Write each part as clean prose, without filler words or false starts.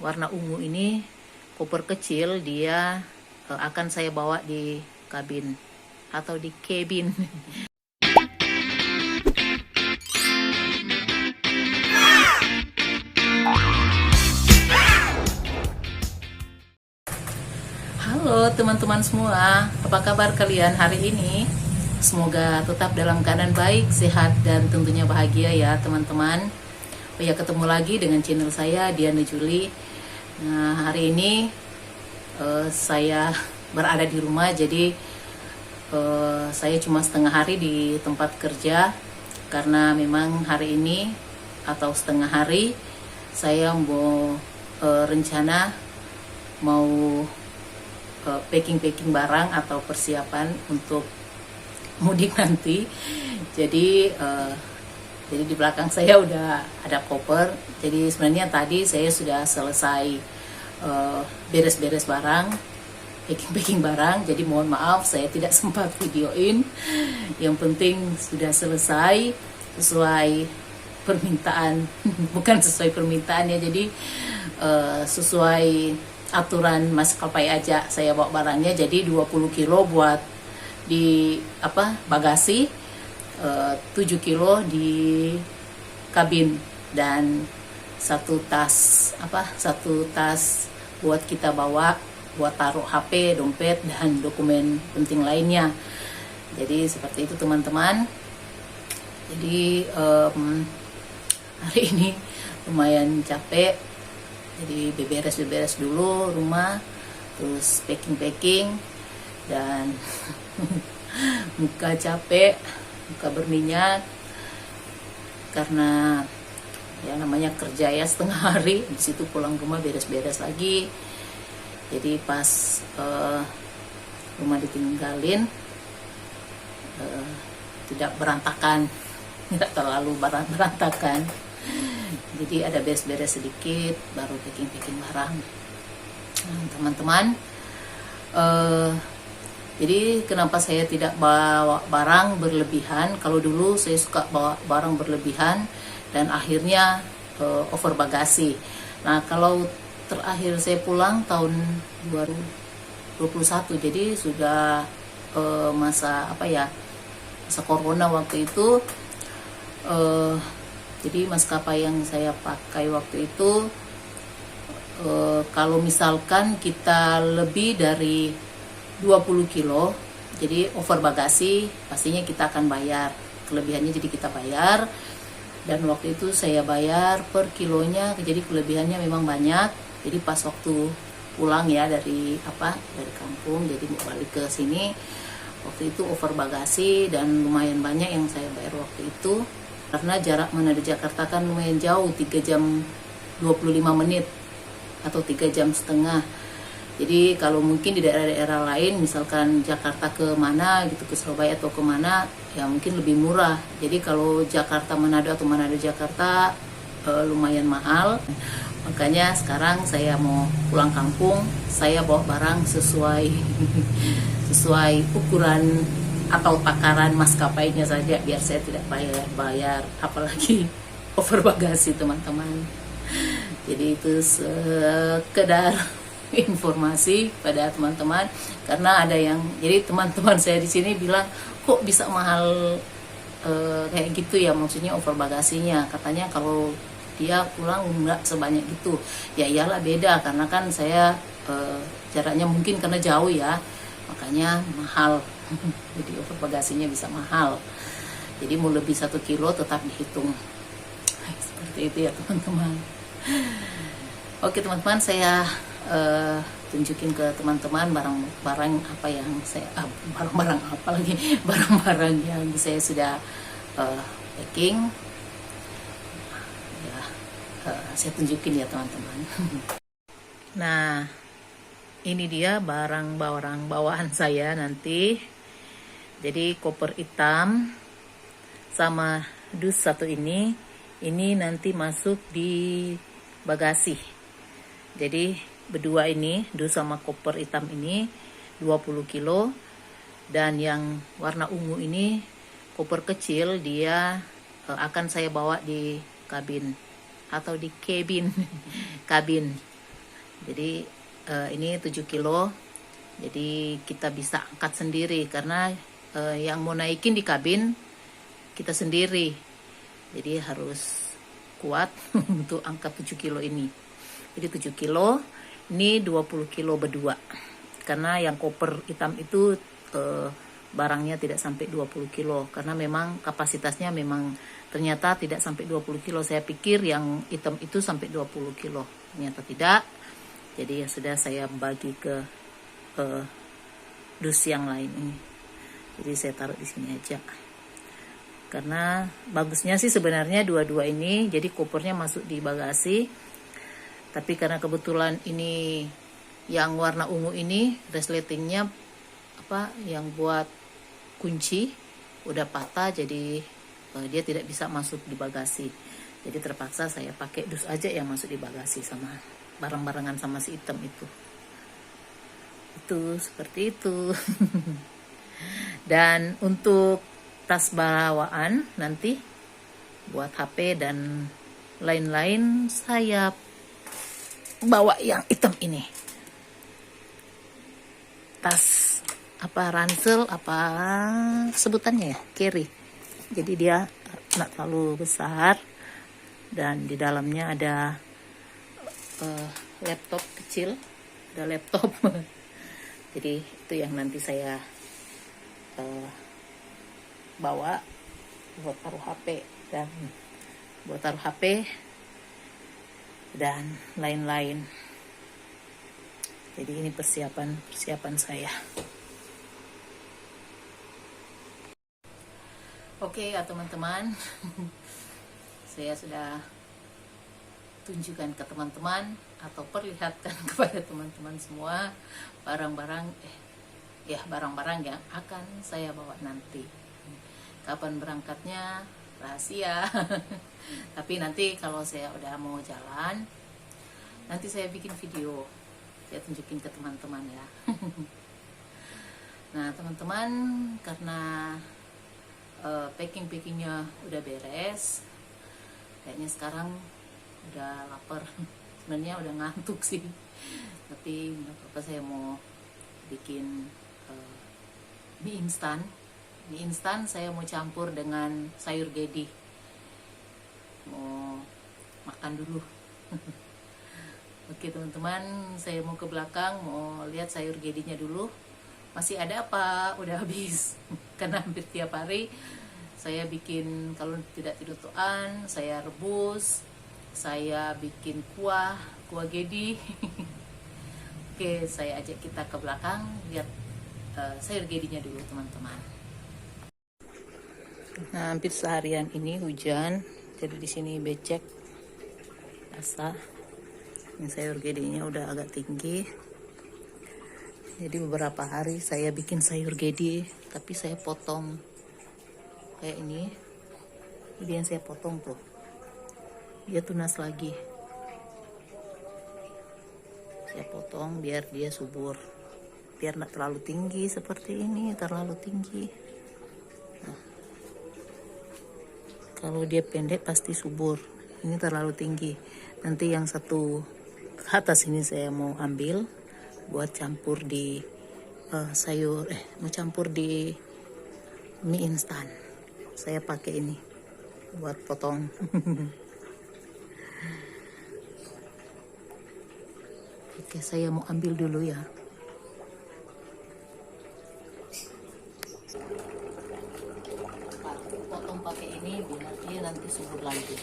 warna ungu ini koper kecil, dia akan saya bawa di kabin atau di cabin. Halo teman-teman semua, apa kabar kalian hari ini? Semoga tetap dalam keadaan baik, sehat, dan tentunya bahagia ya teman-teman. Oh ya, ketemu lagi dengan channel saya, Diana Juli. Nah, hari ini saya berada di rumah, jadi saya cuma setengah hari di tempat kerja. Karena memang hari ini atau setengah hari saya mau rencana mau packing barang atau persiapan untuk mudik nanti. Jadi di belakang saya udah ada koper. Jadi sebenarnya tadi saya sudah selesai beres-beres barang, packing barang. Jadi mohon maaf saya tidak sempat videoin. Yang penting sudah selesai sesuai permintaan, bukan sesuai permintaan ya. Jadi sesuai aturan maskapai aja saya bawa barangnya. Jadi 20 kilo buat di bagasi, 7 kilo di kabin, dan satu tas buat kita bawa buat taruh HP, dompet, dan dokumen penting lainnya. Jadi seperti itu teman-teman. Jadi hari ini lumayan capek. Jadi beberes dulu rumah, terus packing dan muka capek, muka berminyak karena ya namanya kerja ya setengah hari. Di situ pulang rumah beres-beres lagi. Jadi pas rumah ditinggalin tidak berantakan, tidak terlalu berantakan. Jadi ada beres-beres sedikit, baru packing barang. Nah, teman-teman, jadi kenapa saya tidak bawa barang berlebihan? Kalau dulu saya suka bawa barang berlebihan dan akhirnya over bagasi. Nah, kalau terakhir saya pulang tahun 2021, jadi sudah masa corona waktu itu. Jadi maskapai yang saya pakai waktu itu, kalau misalkan kita lebih dari 20 kilo, jadi over bagasi, pastinya kita akan bayar. Kelebihannya jadi kita bayar. Dan waktu itu saya bayar per kilonya, jadi kelebihannya memang banyak. Jadi pas waktu pulang ya dari kampung, jadi mau balik ke sini, waktu itu over bagasi dan lumayan banyak yang saya bayar waktu itu. Karena jarak Manado Jakarta kan lumayan jauh, 3 jam 25 menit atau 3 jam setengah. Jadi kalau mungkin di daerah-daerah lain, misalkan Jakarta ke mana gitu, ke Surabaya atau ke mana, ya mungkin lebih murah. Jadi kalau Jakarta Manado atau Manado Jakarta lumayan mahal. Makanya sekarang saya mau pulang kampung, saya bawa barang sesuai ukuran atau takaran maskapainya saja, biar saya tidak bayar apalagi over bagasi teman-teman. Jadi itu sekedar informasi pada teman-teman, karena ada yang, jadi teman-teman saya di sini bilang kok bisa mahal kayak gitu ya, maksudnya over bagasinya. Katanya kalau dia pulang nggak sebanyak gitu. Ya iyalah beda, karena kan saya jaraknya mungkin karena jauh ya, makanya mahal. Jadi over bagasinya bisa mahal. Jadi mau lebih 1 kilo tetap dihitung. Seperti itu ya teman-teman. Oke teman-teman, saya tunjukin ke teman-teman barang-barang apa yang saya barang-barang yang saya sudah packing. Ya, saya tunjukin ya teman-teman. Nah, ini dia barang-barang bawaan saya nanti. Jadi koper hitam sama dus satu ini nanti masuk di bagasi. Jadi berdua ini, dus sama koper hitam ini 20 kilo, dan yang warna ungu ini koper kecil, dia akan saya bawa di kabin atau di cabin kabin. Jadi ini 7 kilo. Jadi kita bisa angkat sendiri karena yang mau naikin di kabin kita sendiri. Jadi harus kuat untuk angkat 7 kilo ini. Jadi 7 kilo, ini 20 kilo berdua. Karena yang koper hitam itu barangnya tidak sampai 20 kilo. Karena memang kapasitasnya memang ternyata tidak sampai 20 kilo. Saya pikir yang hitam itu sampai 20 kilo. Ternyata tidak. Jadi ya sudah, saya bagi ke dus yang lain ini. Jadi saya taruh di sini aja. Karena bagusnya sih sebenarnya dua-dua ini, jadi kopernya masuk di bagasi. Tapi karena kebetulan ini yang warna ungu ini resletingnya yang buat kunci udah patah, jadi dia tidak bisa masuk di bagasi. Jadi terpaksa saya pakai dus aja yang masuk di bagasi sama barang-barangan sama si hitam itu. Itu seperti itu. Dan untuk tas bawaan nanti buat HP dan lain-lain saya bawa yang hitam ini. Tas ransel sebutannya ya, carry. Jadi dia nggak terlalu besar dan di dalamnya ada laptop kecil, ada laptop. Jadi itu yang nanti saya bawa buat taruh HP dan lain-lain. Jadi ini persiapan saya. Oke ya teman-teman, saya sudah tunjukkan ke teman-teman atau perlihatkan kepada teman-teman semua barang-barang yang akan saya bawa nanti. Kapan berangkatnya rahasia. Tapi nanti kalau saya udah mau jalan, nanti saya bikin video, saya tunjukin ke teman-teman ya. Nah teman-teman, karena packing-packingnya udah beres, kayaknya sekarang udah lapar. Sebenarnya udah ngantuk sih, tapi nggak apa-apa, saya mau bikin mie instan saya mau campur dengan sayur gedi, mau makan dulu. Oke teman-teman, saya mau ke belakang mau lihat sayur gedinya dulu masih ada apa udah habis. Karena hampir tiap hari saya bikin, kalau tidak tidur-tuan saya rebus, saya bikin kuah gedi. Oke, saya ajak kita ke belakang lihat sayur gedinya dulu teman-teman. Nah, hampir seharian ini hujan, jadi di sini becek basah. Ini sayur gedinya udah agak tinggi. Jadi beberapa hari saya bikin sayur gedi, tapi saya potong kayak ini. Ini yang saya potong tuh, dia tunas lagi. Saya potong biar dia subur, biar nggak terlalu tinggi seperti ini, terlalu tinggi. Nah, kalau dia pendek pasti subur, ini terlalu tinggi. Nanti yang satu ke atas ini saya mau ambil buat campur di mau campur di mie instan. Saya pakai ini buat potong. Oke, saya mau ambil dulu ya. Potong pakai ini biar dia nanti subur lagi.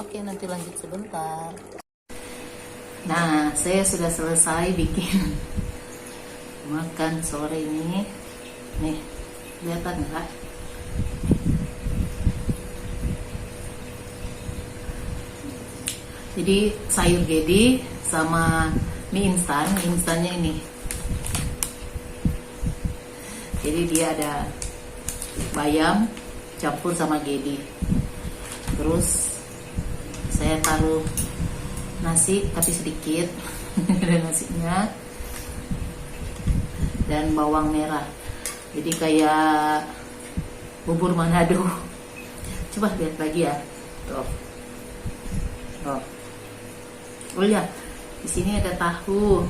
Oke, nanti lanjut sebentar. Nah, saya sudah selesai bikin makan sore ini. Nih, kelihatan nggak? Jadi sayur gedi sama mie instannya ini. Jadi dia ada bayam campur sama gedi. Terus saya taruh nasi tapi sedikit, ada nasinya, dan bawang merah. Jadi kayak bubur Manado. Coba lihat lagi ya. Tuh. Tuh. Oh ya, di sini ada tahu.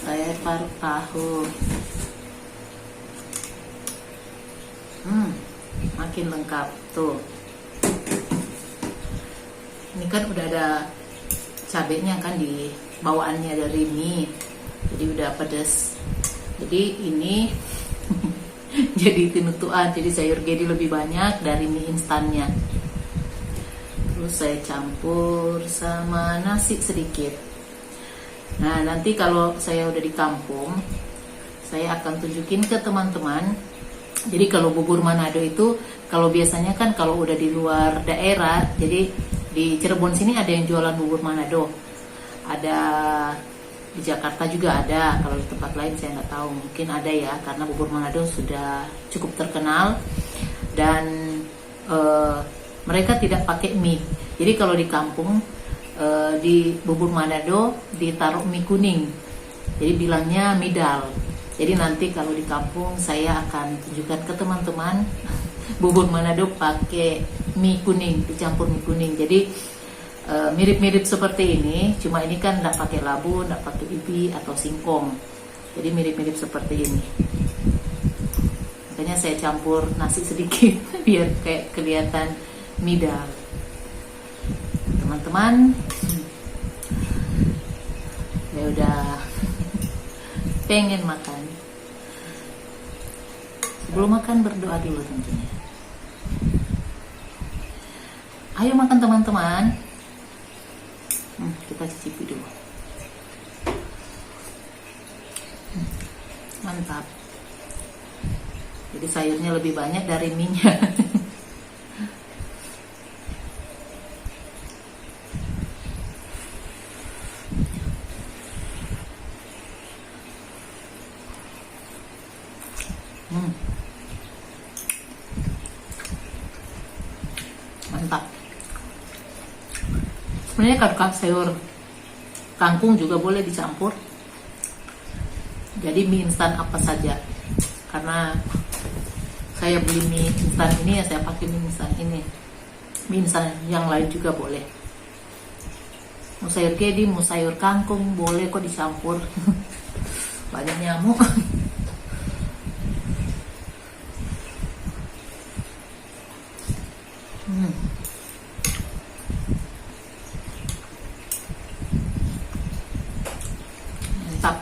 Saya parut tahu. Makin lengkap tuh. Ini kan udah ada cabenya kan di bawaannya dari mie, jadi udah pedas. Jadi ini jadi tinutuan, jadi sayur gedi lebih banyak dari mie instannya. Terus saya campur sama nasi sedikit. Nah, nanti kalau saya udah di kampung, saya akan tunjukin ke teman-teman. Jadi kalau bubur Manado itu, kalau biasanya kan kalau udah di luar daerah, jadi di Cirebon sini ada yang jualan bubur Manado. Ada di Jakarta juga ada, kalau di tempat lain saya nggak tahu, mungkin ada ya, karena bubur Manado sudah cukup terkenal. Dan mereka tidak pakai mie. Jadi kalau di kampung, di bubur Manado ditaruh mie kuning, jadi bilangnya midal. Jadi nanti kalau di kampung saya akan tunjukkan ke teman-teman bubur Manado pakai mie kuning, dicampur mie kuning. Jadi mirip-mirip seperti ini, cuma ini kan nggak pakai labu, nggak pakai ubi atau singkong. Jadi mirip-mirip seperti ini. Makanya saya campur nasi sedikit biar kayak kelihatan midal. Teman-teman, ya udah pengen makan. Sebelum makan berdoa dulu tentunya. Ayo makan teman-teman. Kita cicipi dulu. Mantap. Jadi sayurnya lebih banyak dari minyak. Mantap. Sebenarnya kalau sayur kangkung juga boleh dicampur. Jadi mie instan apa saja. Karena saya beli mie instan ini ya saya pakai mie instan ini. Mie instan yang lain juga boleh. Mau sayur gedi, mau sayur kangkung boleh kok dicampur. Banyak nyamuk. Mantap.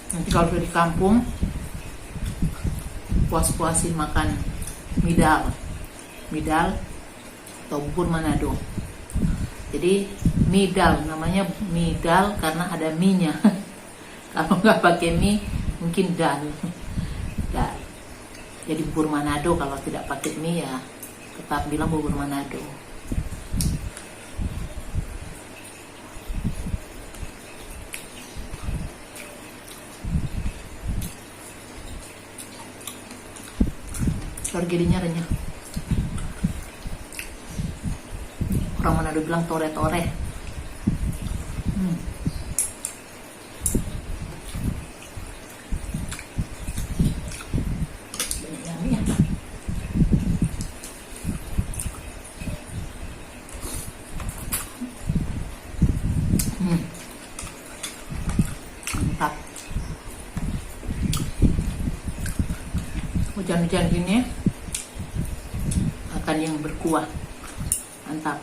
Nanti kalau udah di kampung, puas-puasin makan midal atau bubur Manado. Jadi midal, namanya midal karena ada mie-nya. Kalau nggak pakai mie mungkin dal. Jadi bubur Manado, kalau tidak pakai mie ya tetap bilang bubur Manado. Sayur gedinya renyah. Orang Manado bilang tore-tore. Mantap. Hujan-hujan gini akan yang berkuah. Mantap.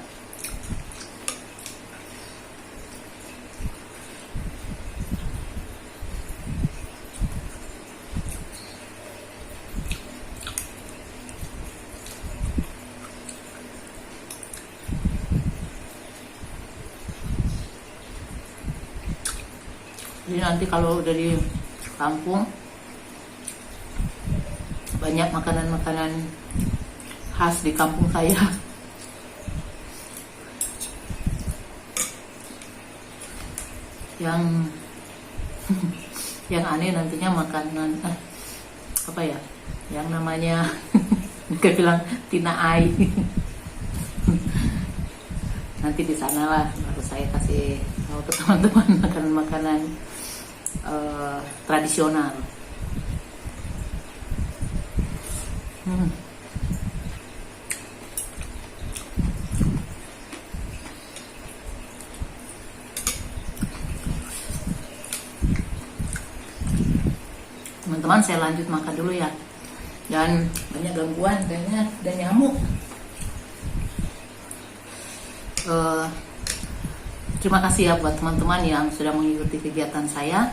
Jadi nanti kalau udah di kampung banyak makanan-makanan khas di kampung saya. Yang aneh nantinya makanan apa ya? Yang namanya kita bilang tina ai. nanti di sana lah baru saya kasih tahu ke teman-teman makanan-makanan tradisional. Teman-teman, saya lanjut makan dulu ya. Dan banyak gangguan, kayaknya ada nyamuk. Terima kasih ya buat teman-teman yang sudah mengikuti kegiatan saya.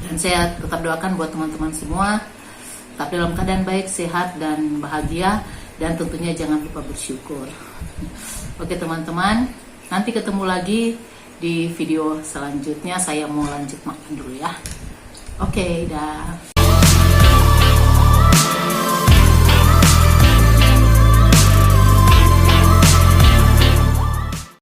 Dan saya tetap doakan buat teman-teman semua tetap dalam keadaan baik, sehat, dan bahagia. Dan tentunya jangan lupa bersyukur. Oke teman-teman, nanti ketemu lagi di video selanjutnya. Saya mau lanjut makan dulu ya. Oke, dah.